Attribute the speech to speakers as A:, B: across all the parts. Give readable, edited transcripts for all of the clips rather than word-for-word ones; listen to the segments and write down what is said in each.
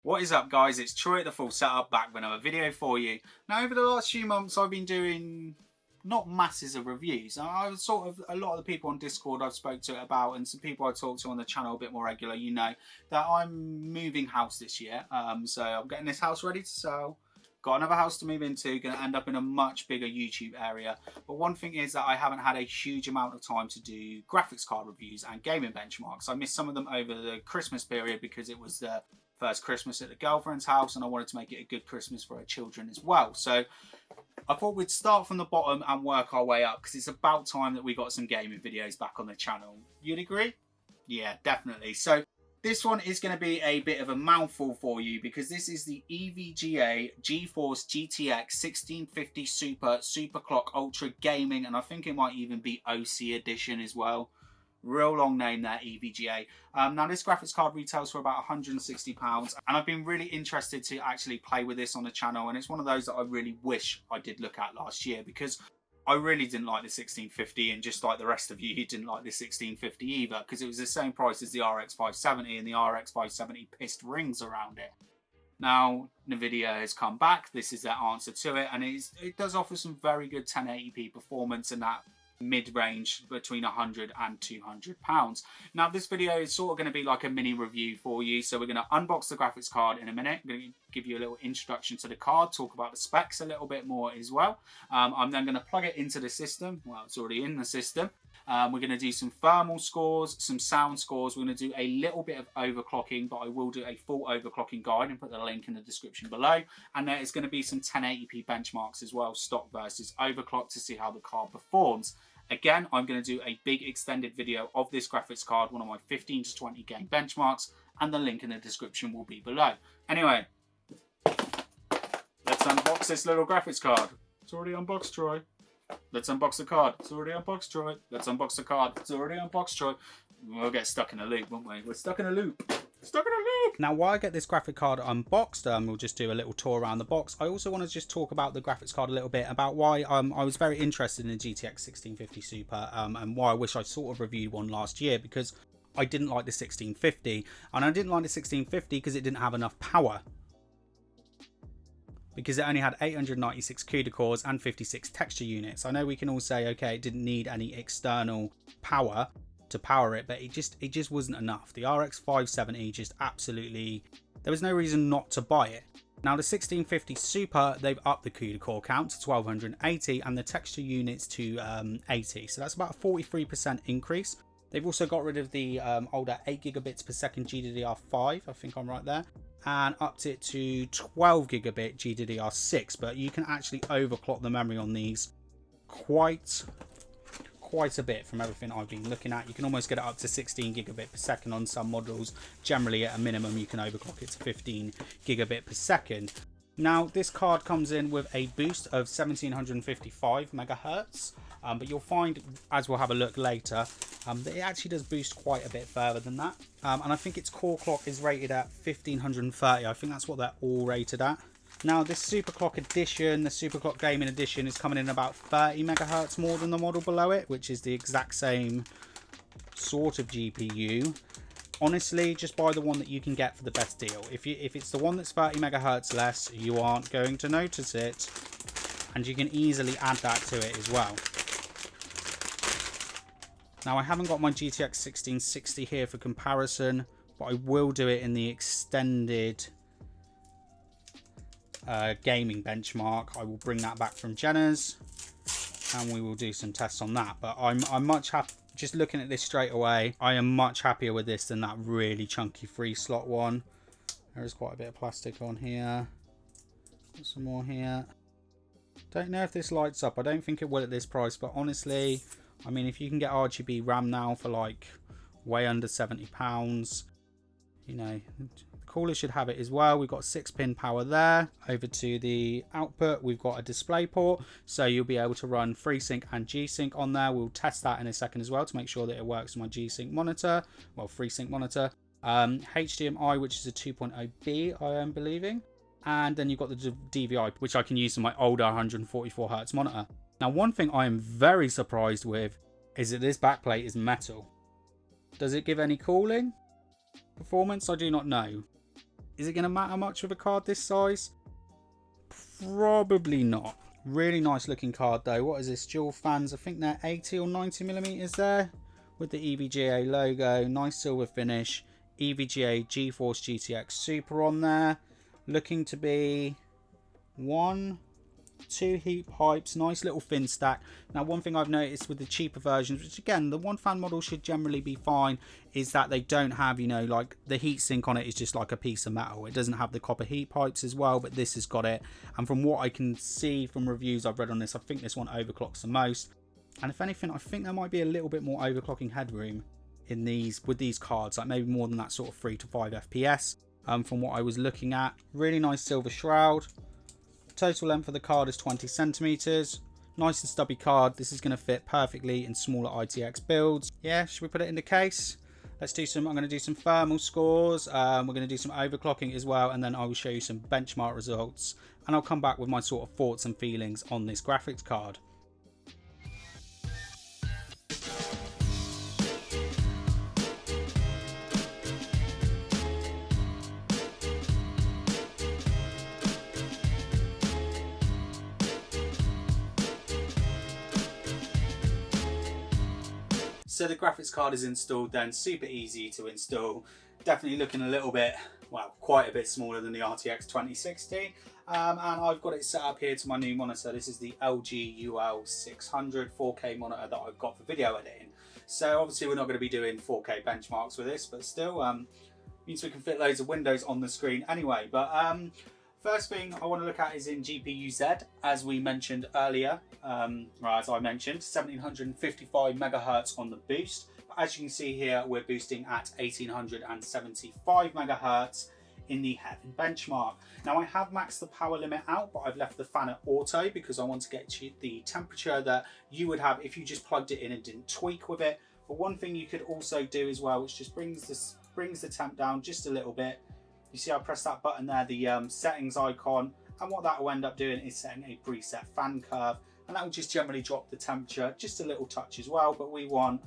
A: What is up, guys? It's Troy at the Full Setup, back with another video for you. Now, over the last few months I've been doing not masses of reviews. I was sort of, a lot of the people on Discord I've spoke to it about, and some people I talk to on the channel a bit more regular, you know that I'm moving house this year. So I'm getting this house ready to sell. Got another house to move into, going to end up in a much bigger YouTube area. But one thing is that I haven't had a huge amount of time to do graphics card reviews and gaming benchmarks. I missed some of them over the Christmas period because it was the first Christmas at the girlfriend's house and I wanted to make it a good Christmas for her children as well. So I thought we'd start from the bottom and work our way up, because it's about time that we got some gaming videos back on the channel. You'd agree? Yeah, definitely. So this one is going to be a bit of a mouthful for you, because this is the EVGA GeForce GTX 1650 Superclock Ultra Gaming, and I think it might even be OC edition as well. Real long name there, EVGA. Now this graphics card retails for about £160, and I've been really interested to actually play with this on the channel, and it's one of those that I really wish I did look at last year, because I really didn't like the 1650, and just like the rest of you didn't like the 1650 either, because it was the same price as the RX 570, and the RX 570 pissed rings around it. Now Nvidia has come back, this is their answer to it, and it does offer some very good 1080p performance in that mid-range between £100 and £200. Now this video is sort of going to be like a mini review for you, so we're going to unbox the graphics card in a minute. I'm going to give you a little introduction to the card, talk about the specs a little bit more as well. I'm then going to plug it into the system. Well, it's already in the system. We're going to do some thermal scores, some sound scores. We're going to do a little bit of overclocking, but I will do a full overclocking guide and put the link in the description below. And there is going to be some 1080p benchmarks as well, stock versus overclock, to see how the card performs. Again, I'm going to do a big extended video of this graphics card, one of my 15 to 20 game benchmarks, and the link in the description will be below. Anyway, let's unbox this little graphics card. It's already unboxed, Troy. Let's unbox the card. It's already unboxed, Troy. Let's unbox the card. It's already unboxed, Troy. We'll get stuck in a loop, won't we? We're stuck in a loop. Stuck in a loop. Now, while I get this graphic card unboxed, we'll just do a little tour around the box. I also want to just talk about the graphics card a little bit, about why I was very interested in the GTX 1650 Super, and why I wish I sort of reviewed one last year, because I didn't like the 1650, and I didn't like the 1650 because it didn't have enough power. Because it only had 896 CUDA cores and 56 texture units. I know we can all say, okay, it didn't need any external power to power it, but it just wasn't enough. The RX 570 just absolutely, there was no reason not to buy it. Now the 1650 Super, they've upped the CUDA core count to 1280 and the texture units to 80, so that's about a 43% increase. They've also got rid of the older 8 gigabits per second GDDR5, I think I'm right there, and upped it to 12 gigabit GDDR6, but you can actually overclock the memory on these quite a bit from everything I've been looking at. You can almost get it up to 16 gigabit per second on some models. Generally, at a minimum, you can overclock it to 15 gigabit per second. Now, this card comes in with a boost of 1755 megahertz, but you'll find, as we'll have a look later, that it actually does boost quite a bit further than that. And I think its core clock is rated at 1530. I think that's what they're all rated at. Now this Superclock edition, the Superclock Gaming edition, is coming in about 30 megahertz more than the model below it, which is the exact same sort of GPU. Honestly, just buy the one that you can get for the best deal. If it's the one that's 30 megahertz less, you aren't going to notice it, and you can easily add that to it as well. Now I haven't got my GTX 1660 here for comparison, but I will do it in the extended gaming benchmark. I will bring that back from Jenna's and we will do some tests on that. But I'm much happy, just looking at this straight away, I am much happier with this than that really chunky 3-slot one. There is quite a bit of plastic on here. Got some more here. Don't know if this lights up. I don't think it will at this price, but honestly, I mean, if you can get RGB RAM now for like way under £70, you know, cooler should have it as well. We've got 6-pin power there. Over to the output, we've got a display port, so you'll be able to run FreeSync and G-Sync on there. We'll test that in a second as well to make sure that it works on my G-Sync monitor, well, FreeSync monitor. HDMI, which is a 2.0B, I am believing, and then you've got the DVI, which I can use on my older 144Hz monitor. Now, one thing I am very surprised with is that this backplate is metal. Does it give any cooling performance? I do not know. Is it going to matter much with a card this size? Probably not. Really nice looking card though. What is this? Dual fans. I think they're 80 or 90 millimeters there with the EVGA logo. Nice silver finish. EVGA GeForce GTX Super on there. Looking to be 1, 2 heat pipes. Nice little fin stack. Now one thing I've noticed with the cheaper versions, which again the one fan model should generally be fine, is that they don't have, you know, like the heatsink on it is just like a piece of metal. It doesn't have the copper heat pipes as well, but this has got it. And from what I can see from reviews I've read on this, I think this one overclocks the most. And if anything, I think there might be a little bit more overclocking headroom in these, with these cards, like maybe more than that sort of 3 to 5 FPS from what I was looking at. Really nice silver shroud. Total length of the card is 20 centimeters. Nice and stubby card. This is going to fit perfectly in smaller ITX builds. Yeah, should we put it in the case? Let's do some, I'm going to do some thermal scores. We're going to do some overclocking as well, and then I will show you some benchmark results, and I'll come back with my sort of thoughts and feelings on this graphics card. So the graphics card is installed then, super easy to install. Definitely looking a little bit, well, quite a bit smaller than the RTX 2060. And I've got it set up here to my new monitor. This is the LG UL600 4K monitor that I've got for video editing. So obviously we're not going to be doing 4K benchmarks with this, but still means we can fit loads of windows on the screen anyway. But first thing I want to look at is in GPU-Z, as we mentioned earlier. As I mentioned, 1755 megahertz on the boost. But as you can see here, we're boosting at 1875 megahertz in the Heaven benchmark. Now I have maxed the power limit out, but I've left the fan at auto because I want to get you the temperature that you would have if you just plugged it in and didn't tweak with it. But one thing you could also do as well, which just brings the temp down just a little bit. You see I press that button there, the settings icon, and what that will end up doing is setting a preset fan curve, and that will just generally drop the temperature just a little touch as well. But we want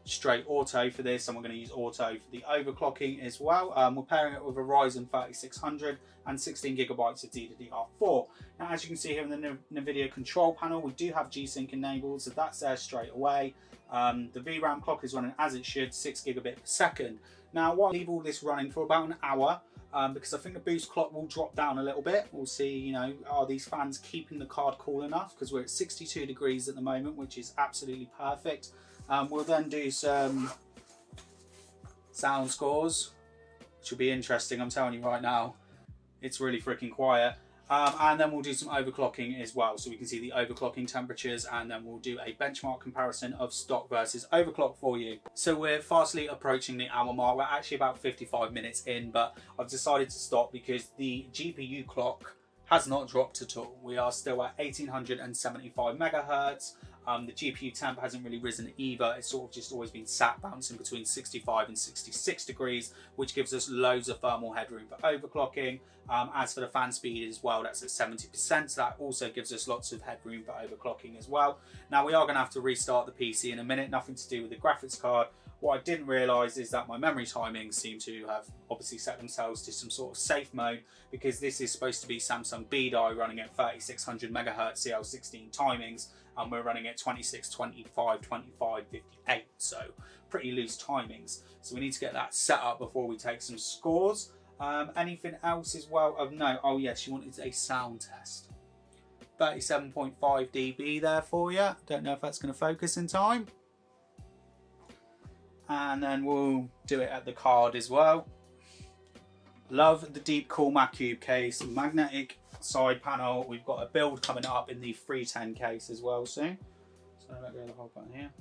A: straight auto for this, and we're going to use auto for the overclocking as well. We're pairing it with a Ryzen 3600 and 16 gigabytes of DDR4. Now as you can see here in the NVIDIA control panel, we do have G-Sync enabled, so that's there straight away. The VRAM clock is running as it should, 6 gigabit per second. Now I'll leave all this running for about an hour because I think the boost clock will drop down a little bit. We'll see, you know, are these fans keeping the card cool enough, because we're at 62 degrees at the moment, which is absolutely perfect. We'll then do some sound scores, which will be interesting. I'm telling you right now, it's really freaking quiet. And then we'll do some overclocking as well, so we can see the overclocking temperatures, and then we'll do a benchmark comparison of stock versus overclock for you. So we're fastly approaching the hour mark. We're actually about 55 minutes in, but I've decided to stop because the GPU clock has not dropped at all. We are still at 1875 megahertz. The GPU temp hasn't really risen either. It's sort of just always been sat bouncing between 65 and 66 degrees, which gives us loads of thermal headroom for overclocking. As for the fan speed as well, that's at 70%. So that also gives us lots of headroom for overclocking as well. Now we are going to have to restart the PC in a minute, nothing to do with the graphics card. What I didn't realise is that my memory timings seem to have obviously set themselves to some sort of safe mode, because this is supposed to be Samsung B-Die running at 3600 megahertz CL16 timings, and we're running at 26, 25, 25, 58, so pretty loose timings. So we need to get that set up before we take some scores. Anything else as well of note? Oh yes, you wanted a sound test. 37.5 dB there for you. Don't know if that's going to focus in time. And then we'll do it at the card as well. Love the Deep Cool Cube case, magnetic side panel. We've got a build coming up in the 310 case as well soon. So let go of the whole button here.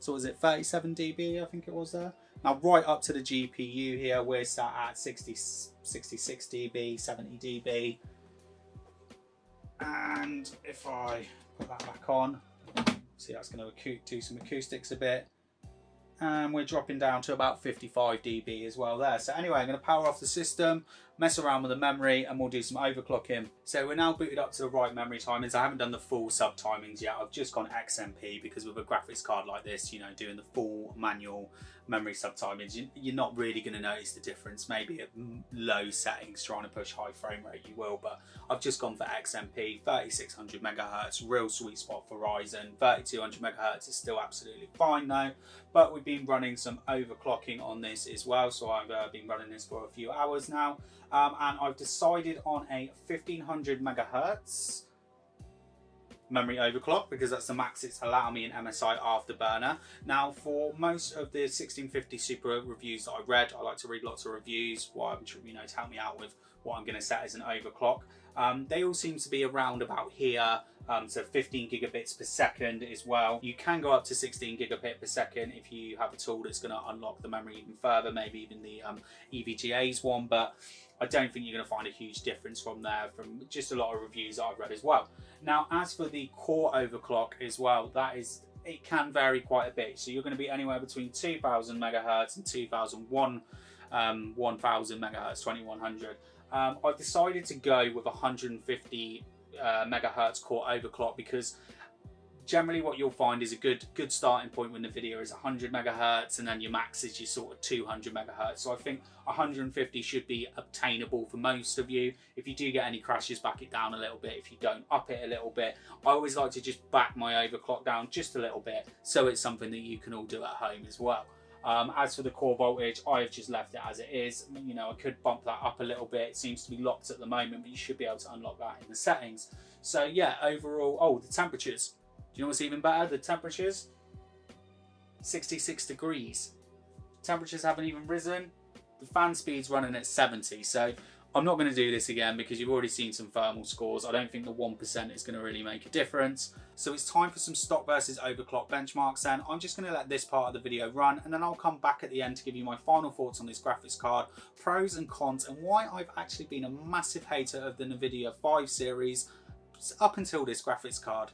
A: So was it 37 dB, I think it was there. Now right up to the GPU here, we're sat at 66 dB, 70 dB. And if I put that back on, see that's going to do some acoustics a bit. And we're dropping down to about 55 dB as well there. So anyway, I'm going to power off the system. mess around with the memory, and we'll do some overclocking. So we're now booted up to the right memory timings. I haven't done the full sub timings yet. I've just gone XMP because with a graphics card like this, you know, doing the full manual memory sub timings, you're not really going to notice the difference. Maybe at low settings trying to push high frame rate you will, but I've just gone for XMP, 3600 megahertz, real sweet spot for Ryzen. 3200 megahertz is still absolutely fine though, but we've been running some overclocking on this as well, so I've been running this for a few hours now, and I've decided on a 1500 megahertz memory overclock because that's the max it's allowing me in MSI Afterburner. Now, for most of the 1650 Super reviews that I read, I like to read lots of reviews, you know, to help me out with what I'm going to set as an overclock. They all seem to be around about here, so 15 gigabits per second as well. You can go up to 16 gigabit per second if you have a tool that's going to unlock the memory even further, maybe even the EVGA's one, but I don't think you're going to find a huge difference from there, from just a lot of reviews that I've read as well. Now, as for the core overclock as well, it can vary quite a bit. So you're going to be anywhere between 2000 megahertz and 1000 megahertz, 2100. I've decided to go with 150 megahertz core overclock because generally what you'll find is a good starting point when the video is 100 megahertz and then your max is your sort of 200 megahertz. So I think 150 should be obtainable for most of you. If you do get any crashes, back it down a little bit. If you don't, up it a little bit. I always like to just back my overclock down just a little bit, so it's something that you can all do at home as well. As for the core voltage, I've just left it as it is. You know, I could bump that up a little bit. It seems to be locked at the moment, but you should be able to unlock that in the settings. So yeah, overall, oh, the temperatures. Do you know what's even better? The temperatures, 66 degrees. Temperatures haven't even risen. The fan speed's running at 70. So I'm not going to do this again because you've already seen some thermal scores. I don't think the 1% is going to really make a difference. So it's time for some stock versus overclock benchmarks then. I'm just going to let this part of the video run and then I'll come back at the end to give you my final thoughts on this graphics card, pros and cons, and why I've actually been a massive hater of the Nvidia 5 series up until this graphics card.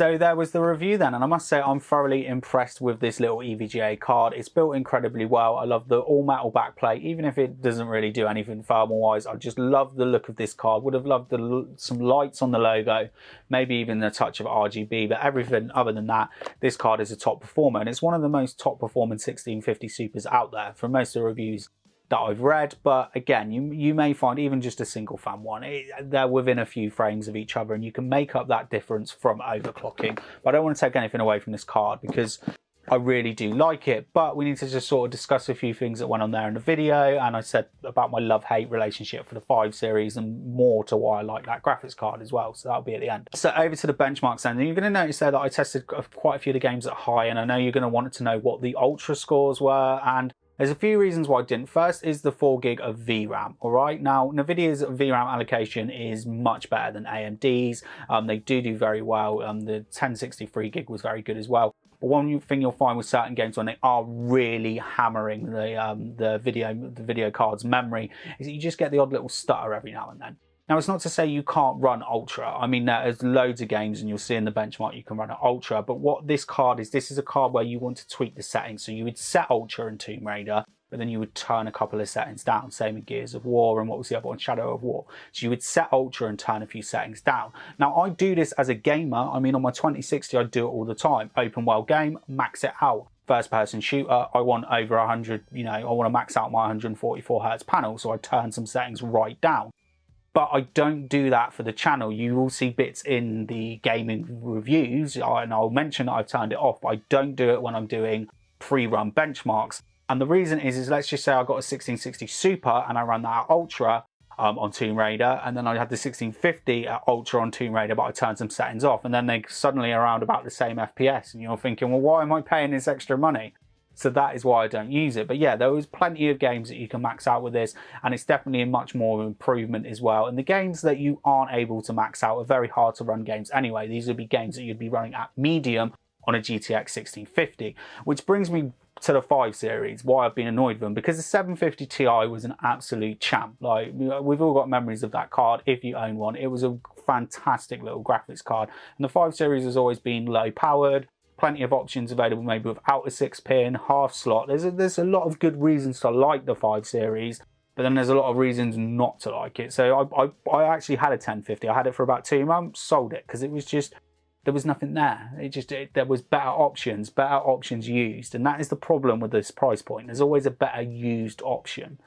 A: So there was the review then, and I must say I'm thoroughly impressed with this little EVGA card. It's built incredibly well. I love the all metal backplate, even if it doesn't really do anything thermal wise. I just love the look of this card. Would have loved some lights on the logo, maybe even a touch of RGB, but everything other than that, this card is a top performer, and it's one of the most top performing 1650 Supers out there from most of the reviews that I've read. But again, you may find even just a single fan one, they're within a few frames of each other, and you can make up that difference from overclocking. But I don't want to take anything away from this card because I really do like it, but we need to just sort of discuss a few things that went on there in the video, and I said about my love-hate relationship for the 5 series and more to why I like that graphics card as well, so that'll be at the end. So over to the benchmarks then, and you're going to notice there that I tested quite a few of the games at high, and I know you're going to want to know what the ultra scores were, and there's a few reasons why I didn't. First is the 4 gig of VRAM, all right? Now, NVIDIA's VRAM allocation is much better than AMD's. They do very well. The 1063 gig was very good as well. But one thing you'll find with certain games when they are really hammering the video card's memory is that you just get the odd little stutter every now and then. Now, it's not to say you can't run Ultra. I mean, there's loads of games, and you'll see in the benchmark you can run at Ultra. But what this card is, this is a card where you want to tweak the settings. So you would set Ultra in Tomb Raider, but then you would turn a couple of settings down. Same in Gears of War, and what was the other one? Shadow of War. So you would set Ultra and turn a few settings down. Now, I do this as a gamer. I mean, on my 2060, I do it all the time. Open world game, max it out. First person shooter, I want over 100, I want to max out my 144 Hertz panel. So I turn some settings right down. But I don't do that for the channel. You will see bits in the gaming reviews, and I'll mention that I've turned it off, but I don't do it when I'm doing pre-run benchmarks. And the reason is let's just say I got a 1660 Super and I ran that at Ultra on Tomb Raider, and then I had the 1650 at Ultra on Tomb Raider, but I turned some settings off, and then they suddenly around about the same FPS, and you're thinking, well, why am I paying this extra money? So that is why I don't use it. But yeah, there was plenty of games that you can max out with this, and it's definitely a much more improvement as well. And the games that you aren't able to max out are very hard to run games anyway. These would be games that you'd be running at medium on a GTX 1650, which brings me to the 5 series, why I've been annoyed with them, because the 750 Ti was an absolute champ. Like, we've all got memories of that card if you own one. It was a fantastic little graphics card, and the 5 series has always been low powered. Plenty of options available, maybe without a 6-pin, half slot. There's a lot of good reasons to like the 5 series, but then there's a lot of reasons not to like it. So I actually had a 1050. I had it for about 2 months, sold it because it was just, there was nothing there. There was better options used, and that is the problem with this price point. There's always a better used option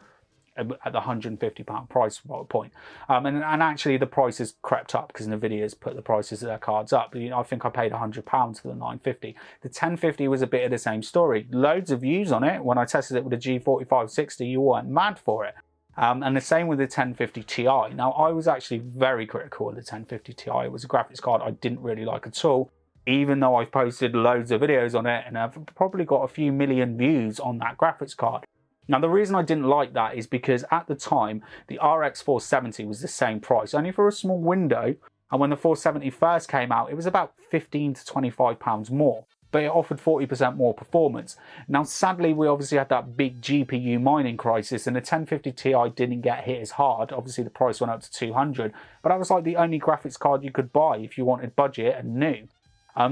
A: at the £150 price point. And actually the price has crept up because NVIDIA's put the prices of their cards up. I think I paid £100 for the 950. The 1050 was a bit of the same story. Loads of views on it. When I tested it with a G4560, you weren't mad for it. And the same with the 1050 Ti. Now, I was actually very critical of the 1050 Ti. It was a graphics card I didn't really like at all, even though I've posted loads of videos on it and I've probably got a few million views on that graphics card. Now, the reason I didn't like that is because at the time, the RX 470 was the same price, only for a small window. And when the 470 first came out, it was about £15 to £25 more, but it offered 40% more performance. Now, sadly, we obviously had that big GPU mining crisis, and the 1050 Ti didn't get hit as hard. Obviously, the price went up to 200, but that was like the only graphics card you could buy if you wanted budget and new.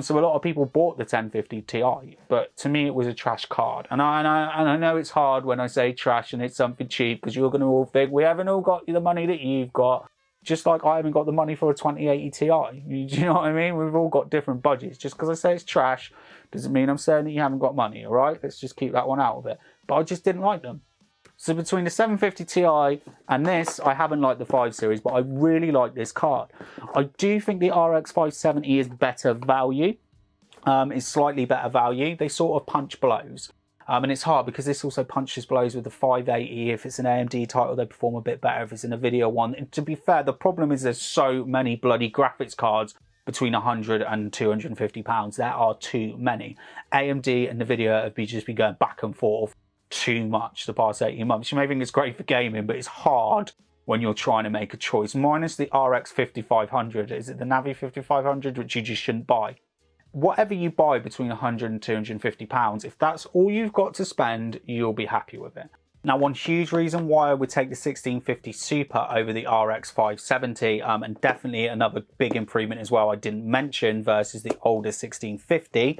A: So a lot of people bought the 1050 Ti, but to me it was a trash card. And I know it's hard when I say trash and it's something cheap, because you're going to all think we haven't all got the money that you've got. Just like I haven't got the money for a 2080 Ti. Do you know what I mean? We've all got different budgets. Just because I say it's trash doesn't mean I'm saying that you haven't got money, all right? Let's just keep that one out of it. But I just didn't like them. So between the 750 Ti and this, I haven't liked the 5 series, but I really like this card. I do think the RX 570 is better value. It's slightly better value. They sort of punch blows. And it's hard because this also punches blows with the 580. If it's an AMD title, they perform a bit better. If it's an NVIDIA one, and to be fair, the problem is there's so many bloody graphics cards between £100 and £250. There are too many. AMD and NVIDIA have just been going back and forth too much the past 18 months. You may think it's great for gaming, but it's hard when you're trying to make a choice. Minus the RX 5500, is it the Navi 5500, which you just shouldn't buy. Whatever you buy between £100 and £250, if that's all you've got to spend, you'll be happy with it. Now, one huge reason why I would take the 1650 Super over the RX 570, and definitely another big improvement as well I didn't mention versus the older 1650,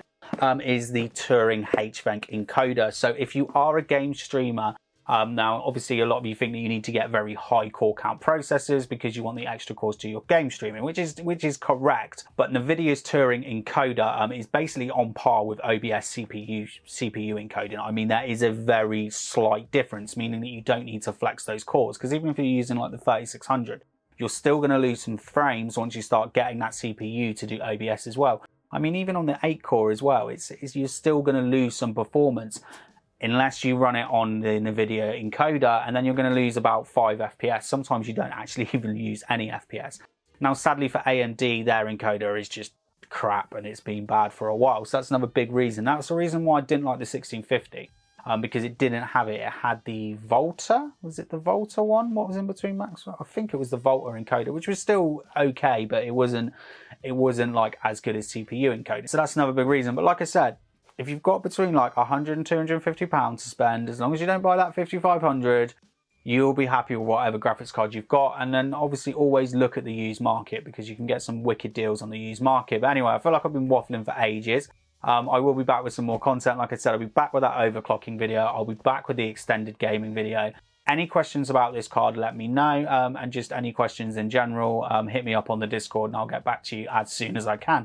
A: is the Turing HVENC encoder. So if you are a game streamer, now obviously a lot of you think that you need to get very high core count processors because you want the extra cores to your game streaming, which is correct. But NVIDIA's Turing encoder is basically on par with OBS CPU encoding. I mean, that is a very slight difference, meaning that you don't need to flex those cores, because even if you're using like the 3600, you're still going to lose some frames once you start getting that CPU to do OBS as well. I mean, even on the 8 core as well, you're still going to lose some performance unless you run it on the NVIDIA encoder, and then you're going to lose about 5 FPS. Sometimes you don't actually even use any FPS. Now, sadly for AMD, their encoder is just crap, and it's been bad for a while. So that's another big reason. That's the reason why I didn't like the 1650, because it didn't have it. It had the Volta. Was it the Volta one? What was in between Maxwell? I think it was the Volta encoder, which was still okay, but it wasn't like as good as CPU encoder. So that's another big reason. But like I said, if you've got between like 100 and 250 pounds to spend, as long as you don't buy that 5500, you'll be happy with whatever graphics card you've got. And then obviously always look at the used market, because you can get some wicked deals on the used market. But anyway, I feel like I've been waffling for ages. I will be back with some more content. Like I said, I'll be back with that overclocking video. I'll be back with the extended gaming video. Any questions about this card, let me know. And just any questions in general, hit me up on the Discord and I'll get back to you as soon as I can.